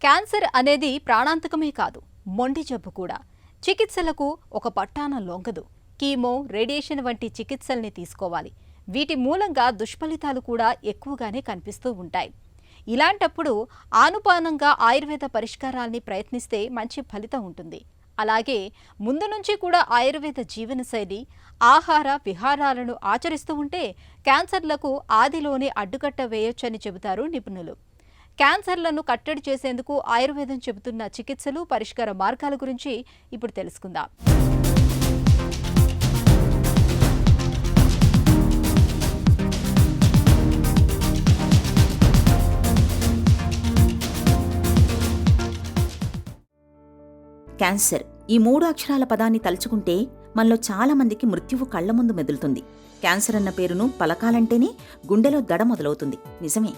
Cancer అనేది ప్రాణాంతకమే కాదు, మొండి జబ్బు కూడా. చికిత్సలకు ఒక పట్టాన లొంగదు. కీమో, రేడియేషన్ వంటి చికిత్సల్ని తీసుకోవాలి. వీటి మూలంగా దుష్ఫలితాలు కూడా ఎక్కువగానే కనిపిస్తూ ఉంటాయి. ఇలాంటప్పుడు ఆనుపానంగా ఆయుర్వేద పరిష్కారాల్ని ప్రయత్నిస్తే మంచి ఫలితం ఉంటుంది. అలాగే ముందు నుంచి కూడా ఆయుర్వేద జీవనశైలి, ఆహార విహారాలను ఆచరిస్తూ ఉంటే క్యాన్సర్లకు ఆదిలోనే అడ్డుకట్ట వేయొచ్చని చెబుతారు నిపుణులు. క్యాన్సర్లను కట్టడి చేసేందుకు ఆయుర్వేదం చెబుతున్న చికిత్సలు, పరిష్కార మార్గాల గురించి ఇప్పుడు తెలుసుకుందాం. క్యాన్సర్ ఈ 3 అక్షరాల పదాన్ని తలుచుకుంటే మనలో చాలా మందికి మృత్యువు కళ్ల ముందు మెదులుతుంది. క్యాన్సర్ అన్న పేరును పలకాలంటేనే గుండెలో దడ మొదలవుతుంది. నిజమే,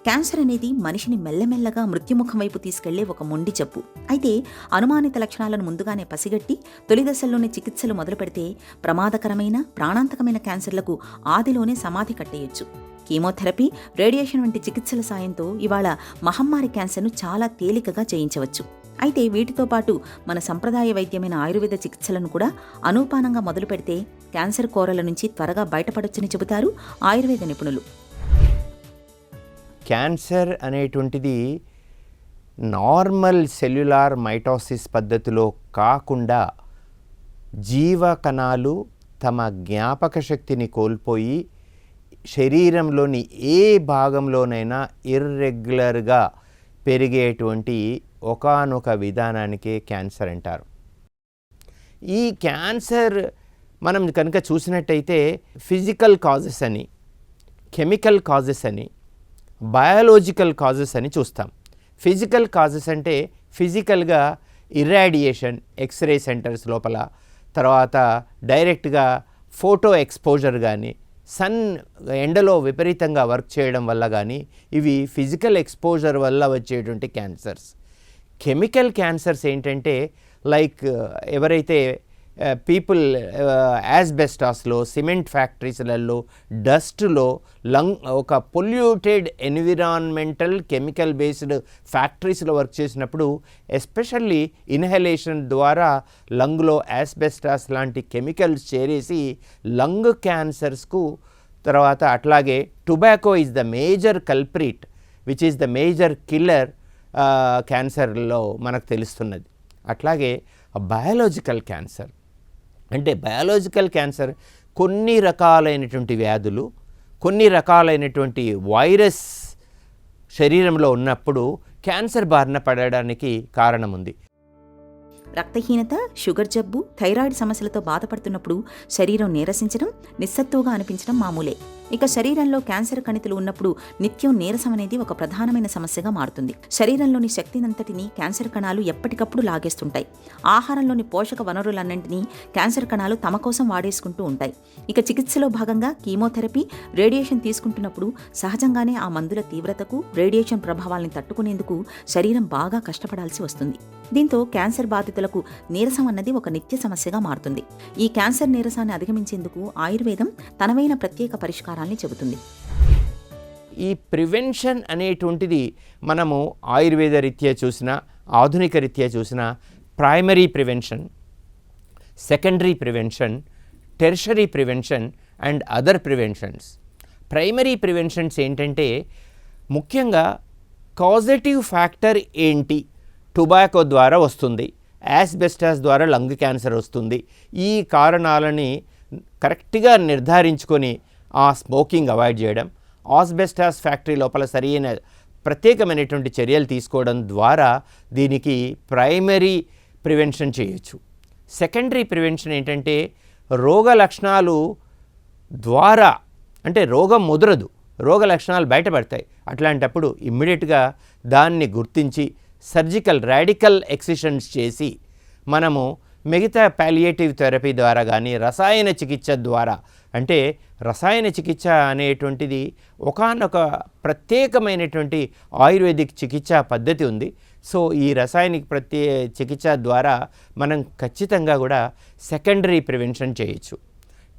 క్యాన్సర్ అనేది మనిషిని మెల్లమెల్లగా మృత్యుముఖం వైపు తీసుకెళ్లే ఒక మొండి జబ్బు. అయితే అనుమానిత లక్షణాలను ముందుగానే పసిగట్టి తొలి దశల్లోనే చికిత్సలు మొదలు పెడితే ప్రమాదకరమైన, ప్రాణాంతకమైన క్యాన్సర్లకు ఆదిలోనే సమాధి కట్టేయొచ్చు. కీమోథెరపీ, రేడియేషన్ వంటి చికిత్సల సాయంతో ఇవాళ మహమ్మారి క్యాన్సర్ను చాలా తేలికగా జయించవచ్చు. అయితే వీటితో పాటు మన సంప్రదాయ వైద్యమైన ఆయుర్వేద చికిత్సలను కూడా అనూపానంగా మొదలు పెడితే క్యాన్సర్ కోరల నుంచి త్వరగా బయటపడొచ్చని చెబుతారు ఆయుర్వేద నిపుణులు. క్యాన్సర్ అనేటువంటిది నార్మల్ సెల్యులార్ మైటోసిస్ పద్ధతిలో కాకుండా జీవకణాలు తమ జ్ఞాపక శక్తిని కోల్పోయి శరీరంలోని ఏ భాగంలోనైనా ఇర్రెగ్యులర్గా పెరిగేటువంటి ఒకానొక విధానానికే క్యాన్సర్ అంటారు. ఈ క్యాన్సర్ మనం కనుక చూసినట్టయితే ఫిజికల్ కాజెస్ అని, కెమికల్ కాజెస్ అని, బయాలజికల్ కాజెస్ అని చూస్తాం. ఫిజికల్ కాజెస్ అంటే ఫిజికల్గా ఇర్రాడియేషన్, ఎక్స్రే సెంటర్స్ లోపల, తర్వాత డైరెక్ట్గా ఫోటో ఎక్స్పోజర్ కానీ, సన్ ఎండలో విపరీతంగా వర్క్ చేయడం వల్ల కానీ, ఇవి ఫిజికల్ ఎక్స్పోజర్ వల్ల వచ్చేటువంటి క్యాన్సర్స్. కెమికల్ క్యాన్సర్స్ ఏంటంటే లైక్ ఎవరైతే పీపుల్ యాస్బెస్టాస్లో, సిమెంట్ ఫ్యాక్టరీస్లలో, డస్ట్లో, ఒక పొల్యూటెడ్ ఎన్విరాన్మెంటల్ కెమికల్ బేస్డ్ ఫ్యాక్టరీస్లో వర్క్ చేసినప్పుడు ఎస్పెషల్లీ ఇన్హలేషన్ ద్వారా లంగ్లో యాస్బెస్టాస్ లాంటి కెమికల్స్ చేరేసి లంగ్ క్యాన్సర్స్కు, తర్వాత అట్లాగే tobacco is the major culprit which is the major killer క్యాన్సర్లో మనకు తెలుస్తున్నది. అట్లాగే బయాలజికల్ క్యాన్సర్ అంటే బయాలజికల్ క్యాన్సర్ కొన్ని రకాలైనటువంటి వ్యాధులు, కొన్ని రకాలైనటువంటి వైరస్ శరీరంలో ఉన్నప్పుడు క్యాన్సర్ బారిన పడడానికి కారణం ఉంది. రక్తహీనత, షుగర్ జబ్బు, థైరాయిడ్ సమస్యలతో బాధపడుతున్నప్పుడు శరీరం నీరసించడం, నిస్సత్తుగా అనిపించడం మామూలే. ఇక శరీరంలో క్యాన్సర్ కణితులు ఉన్నప్పుడు నిత్యం నీరసం అనేది ఒక ప్రధానమైన సమస్యగా మారుతుంది. శరీరంలోని శక్తినంతటినీ క్యాన్సర్ కణాలు ఎప్పటికప్పుడు లాగేస్తుంటాయి. ఆహారంలోని పోషక వనరులన్నింటినీ క్యాన్సర్ కణాలు తమ కోసం వాడేసుకుంటూ ఉంటాయి. ఇక చికిత్సలో భాగంగా కీమోథెరపీ, రేడియేషన్ తీసుకుంటున్నప్పుడు సహజంగానే ఆ మందుల తీవ్రతకు, రేడియేషన్ ప్రభావాల్ని తట్టుకునేందుకు శరీరం బాగా కష్టపడాల్సి వస్తుంది. దీంతో క్యాన్సర్ బాధితులకు నీరసం అన్నది ఒక నిత్య సమస్యగా మారుతుంది. ఈ క్యాన్సర్ నీరసాన్ని అధిగమించేందుకు ఆయుర్వేదం తనవైన ప్రత్యేక పరిష్కారాన్ని చెబుతుంది. ఈ ప్రివెన్షన్ అనేటువంటిది మనము ఆయుర్వేద రీత్యా చూసినా, ఆధునిక రీత్యా చూసినా primary prevention, secondary prevention, tertiary prevention and other preventions. Primary preventions ఏంటంటే ముఖ్యంగా కాజేటివ్ ఫ్యాక్టర్ ఏంటి, టొబాకో ద్వారా వస్తుంది, యాస్బెస్టాస్ ద్వారా లంగ్ క్యాన్సర్ వస్తుంది. ఈ కారణాలని కరెక్ట్గా నిర్ధారించుకొని ఆ స్మోకింగ్ అవాయిడ్ చేయడం, ఆస్బెస్టాస్ ఫ్యాక్టరీ లోపల సరైన ప్రత్యేకమైనటువంటి చర్యలు తీసుకోవడం ద్వారా దీనికి ప్రైమరీ ప్రివెన్షన్ చేయొచ్చు. సెకండరీ ప్రివెన్షన్ ఏంటంటే రోగ లక్షణాలు ద్వారా, అంటే రోగం ముదరదు, రోగ లక్షణాలు బయటపడతాయి. అట్లాంటప్పుడు ఇమ్మీడియట్గా దాన్ని గుర్తించి సర్జికల్ రాడికల్ ఎక్సిషన్స్ చేసి మనము మిగతా పాలియేటివ్ థెరపీ ద్వారా కానీ, రసాయన చికిత్స ద్వారా, అంటే రసాయన చికిత్స అనేటువంటిది ఒకానొక ప్రత్యేకమైనటువంటి ఆయుర్వేదిక్ చికిత్సా పద్ధతి ఉంది. సో ఈ రసాయనిక చికిత్స ద్వారా మనం ఖచ్చితంగా కూడా సెకండరీ ప్రివెన్షన్ చేయొచ్చు.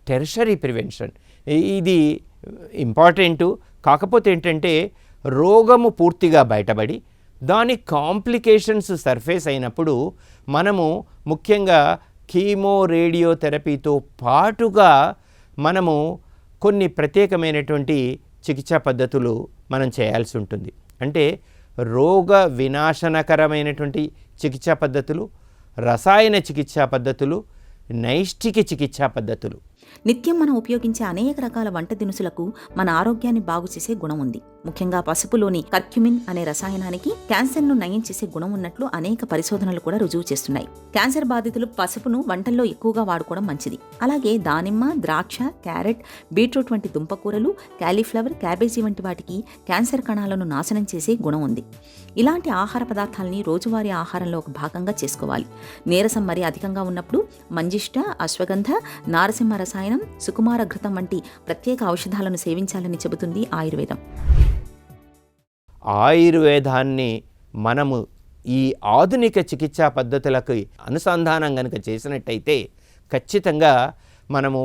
టెర్షరీ ప్రివెన్షన్ ఇది ఇంపార్టెంటు. కాకపోతే ఏంటంటే రోగము పూర్తిగా బయటపడి దాని కాంప్లికేషన్స్ సర్ఫేస్ అయినప్పుడు మనము ముఖ్యంగా కీమో రేడియోథెరపీతో పాటుగా మనము కొన్ని ప్రత్యేకమైనటువంటి చికిత్సా పద్ధతులు మనం చేయాల్సి ఉంటుంది. అంటే రోగ వినాశనకరమైనటువంటి చికిత్సా పద్ధతులు, రసాయన చికిత్సా పద్ధతులు, నైష్టిక చికిత్సా పద్ధతులు. నిత్యం మనం ఉపయోగించే అనేక రకాల వంట దినుసులకు మన ఆరోగ్యాన్ని బాగు చేసే గుణం ఉంది. ముఖ్యంగా పసుపులోని కర్క్యుమిన్ అనే రసాయనానికి క్యాన్సర్ను నయం చేసే గుణం ఉన్నట్లు అనేక పరిశోధనలు కూడా రుజువు చేస్తున్నాయి. క్యాన్సర్ బాధితులు పసుపును వంటల్లో ఎక్కువగా వాడుకోవడం మంచిది. అలాగే దానిమ్మ, ద్రాక్ష, క్యారెట్, బీట్రూట్ వంటి దుంపకూరలు, క్యాలీఫ్లవర్, క్యాబేజీ వంటి వాటికి క్యాన్సర్ కణాలను నాశనం చేసే గుణం ఉంది. ఇలాంటి ఆహార పదార్థాలని రోజువారీ ఆహారంలో ఒక భాగంగా చేసుకోవాలి. నీరసం మరీ అధికంగా ఉన్నప్పుడు మంజిష్ట, అశ్వగంధ, నారసింహ రసాయనం, సుకుమార ఘృతం వంటి ప్రత్యేక ఔషధాలను సేవించాలని చెబుతుంది ఆయుర్వేదం. ఆయుర్వేదాన్ని మనము ఈ ఆధునిక చికిత్సా పద్ధతులకు అనుసంధానం కనుక చేసినట్టయితే ఖచ్చితంగా మనము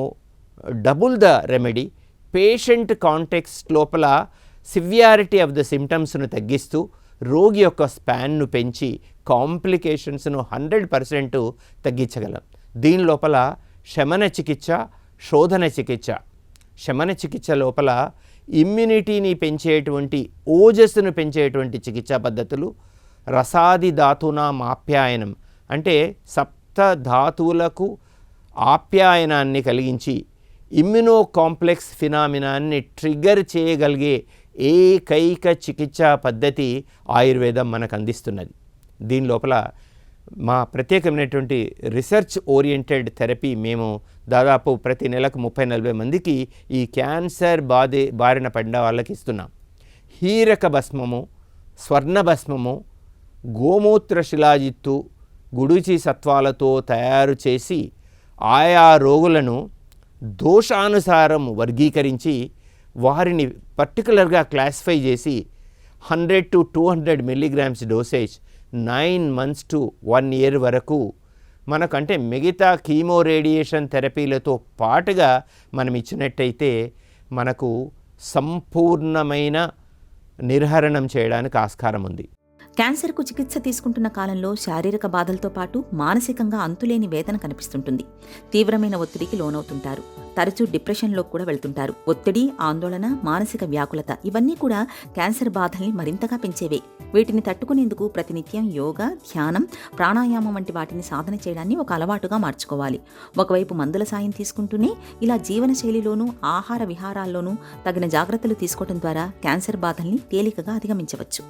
double the remedy, patient context లోపల సివియారిటీ ఆఫ్ ద సిమ్టమ్స్ను తగ్గిస్తూ రోగి యొక్క స్పాన్ను పెంచి కాంప్లికేషన్స్ను 100% తగ్గించగలం. దీని లోపల శమన చికిత్స, శోధన చికిత్స. శమన చికిత్స లోపల ఇమ్యూనిటీని పెంచేటువంటి, ఓజస్సును పెంచేటువంటి చికిత్సా పద్ధతులు, రసాది ధాతునాం ఆప్యాయనం అంటే సప్త ధాతువులకు ఆప్యాయనాన్ని కలిగించి ఇమ్యునో కాంప్లెక్స్ ఫినామినాన్ని ట్రిగ్గర్ చేయగలిగే ఏకైక చికిత్సా పద్ధతి ఆయుర్వేదం మనకు అందిస్తున్నది. దీని లోపల మా ప్రత్యేకమైనటువంటి రీసెర్చ్ ఓరియంటెడ్ థెరపీ మేము దాదాపు ప్రతి నెలకు 30-40 మందికి ఈ క్యాన్సర్ బారిన పడిన వాళ్ళకి ఇస్తున్నాం. హీరక భస్మము, స్వర్ణ భస్మము, గోమూత్ర శిలాజిత్తు, గుడుచి సత్వాలతో తయారు చేసి ఆయా రోగులను దోషానుసారం వర్గీకరించి వారిని పర్టికులర్గా క్లాసిఫై చేసి 100 to 200 milligrams dosage 9 months to 1 year వరకు మనకంటే మిగతా కీమో రేడియేషన్ థెరపీలతో పాటుగా మనం ఇచ్చినట్టయితే మనకు సంపూర్ణమైన నిర్హరణం చేయడానికి ఆస్కారం ఉంది. క్యాన్సర్కు చికిత్స తీసుకుంటున్న కాలంలో శారీరక బాధలతో పాటు మానసికంగా అంతులేని వేదన కనిపిస్తుంటుంది. తీవ్రమైన ఒత్తిడికి లోనవుతుంటారు. తరచూ డిప్రెషన్లోకి కూడా వెళ్తుంటారు. ఒత్తిడి, ఆందోళన, మానసిక వ్యాకులత ఇవన్నీ కూడా క్యాన్సర్ బాధల్ని మరింతగా పెంచేవే. వీటిని తట్టుకునేందుకు ప్రతినిత్యం యోగా, ధ్యానం, ప్రాణాయామం వంటి వాటిని సాధన చేయడాన్ని ఒక అలవాటుగా మార్చుకోవాలి. ఒకవైపు మందుల సాయం తీసుకుంటూనే ఇలా జీవనశైలిలోనూ ఆహార విహారాల్లోనూ తగిన జాగ్రత్తలు తీసుకోవడం ద్వారా క్యాన్సర్ బాధల్ని తేలికగా అధిగమించవచ్చు.